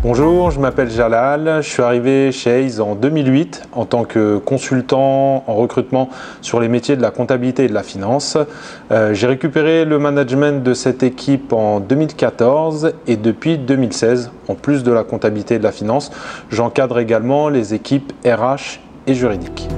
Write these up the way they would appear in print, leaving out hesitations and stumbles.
Bonjour, je m'appelle Jalal, je suis arrivé chez Hays en 2008 en tant que consultant en recrutement sur les métiers de la comptabilité et de la finance. J'ai récupéré le management de cette équipe en 2014 et depuis 2016, en plus de la comptabilité et de la finance, j'encadre également les équipes RH et juridiques.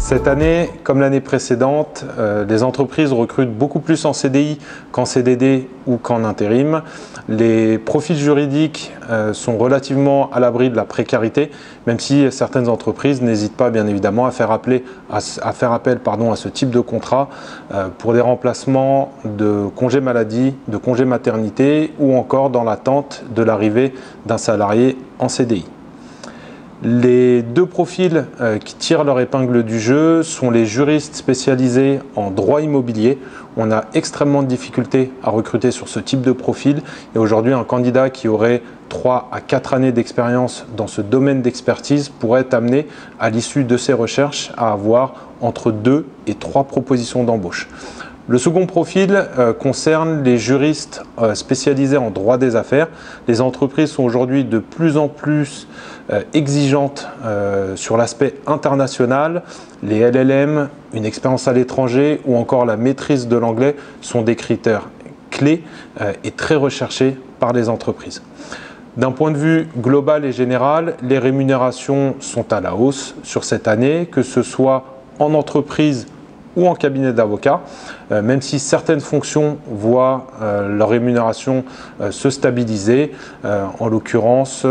Cette année, comme l'année précédente, les entreprises recrutent beaucoup plus en CDI qu'en CDD ou qu'en intérim. Les profils juridiques sont relativement à l'abri de la précarité, même si certaines entreprises n'hésitent pas bien évidemment à faire appel à ce type de contrat pour des remplacements de congés maladie, de congés maternité ou encore dans l'attente de l'arrivée d'un salarié en CDI. Les deux profils qui tirent leur épingle du jeu sont les juristes spécialisés en droit immobilier. On a extrêmement de difficultés à recruter sur ce type de profil et aujourd'hui un candidat qui aurait 3 à 4 années d'expérience dans ce domaine d'expertise pourrait être amené à l'issue de ses recherches à avoir entre 2 et 3 propositions d'embauche. Le second profil concerne les juristes spécialisés en droit des affaires. Les entreprises sont aujourd'hui de plus en plus exigeantes sur l'aspect international. Les LLM, une expérience à l'étranger ou encore la maîtrise de l'anglais sont des critères clés et très recherchés par les entreprises. D'un point de vue global et général, les rémunérations sont à la hausse sur cette année, que ce soit en entreprise ou en cabinet d'avocat, même si certaines fonctions voient leur rémunération se stabiliser, en l'occurrence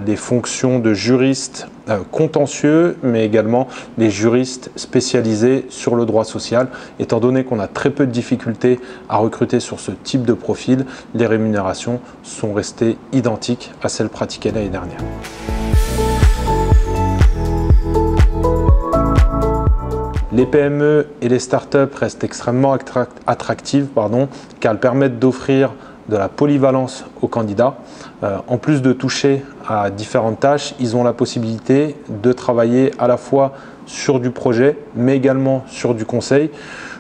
les fonctions de juristes contentieux, mais également les juristes spécialisés sur le droit social. Étant donné qu'on a très peu de difficultés à recruter sur ce type de profil, les rémunérations sont restées identiques à celles pratiquées l'année dernière. Les PME et les startups restent extrêmement attractives car elles permettent d'offrir de la polyvalence aux candidats. En plus de toucher à différentes tâches, ils ont la possibilité de travailler à la fois sur du projet mais également sur du conseil,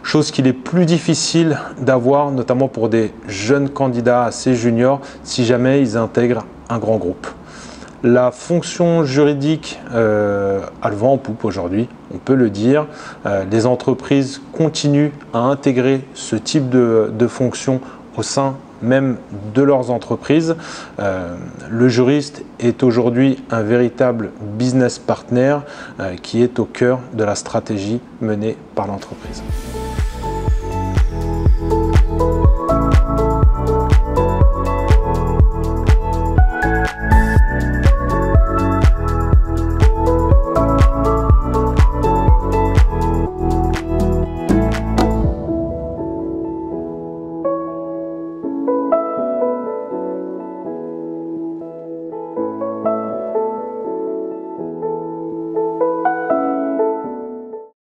chose qu'il est plus difficile d'avoir notamment pour des jeunes candidats assez juniors si jamais ils intègrent un grand groupe. La fonction juridique a le vent en poupe aujourd'hui, on peut le dire. Les entreprises continuent à intégrer ce type de fonction au sein même de leurs entreprises. Le juriste est aujourd'hui un véritable business partner qui est au cœur de la stratégie menée par l'entreprise.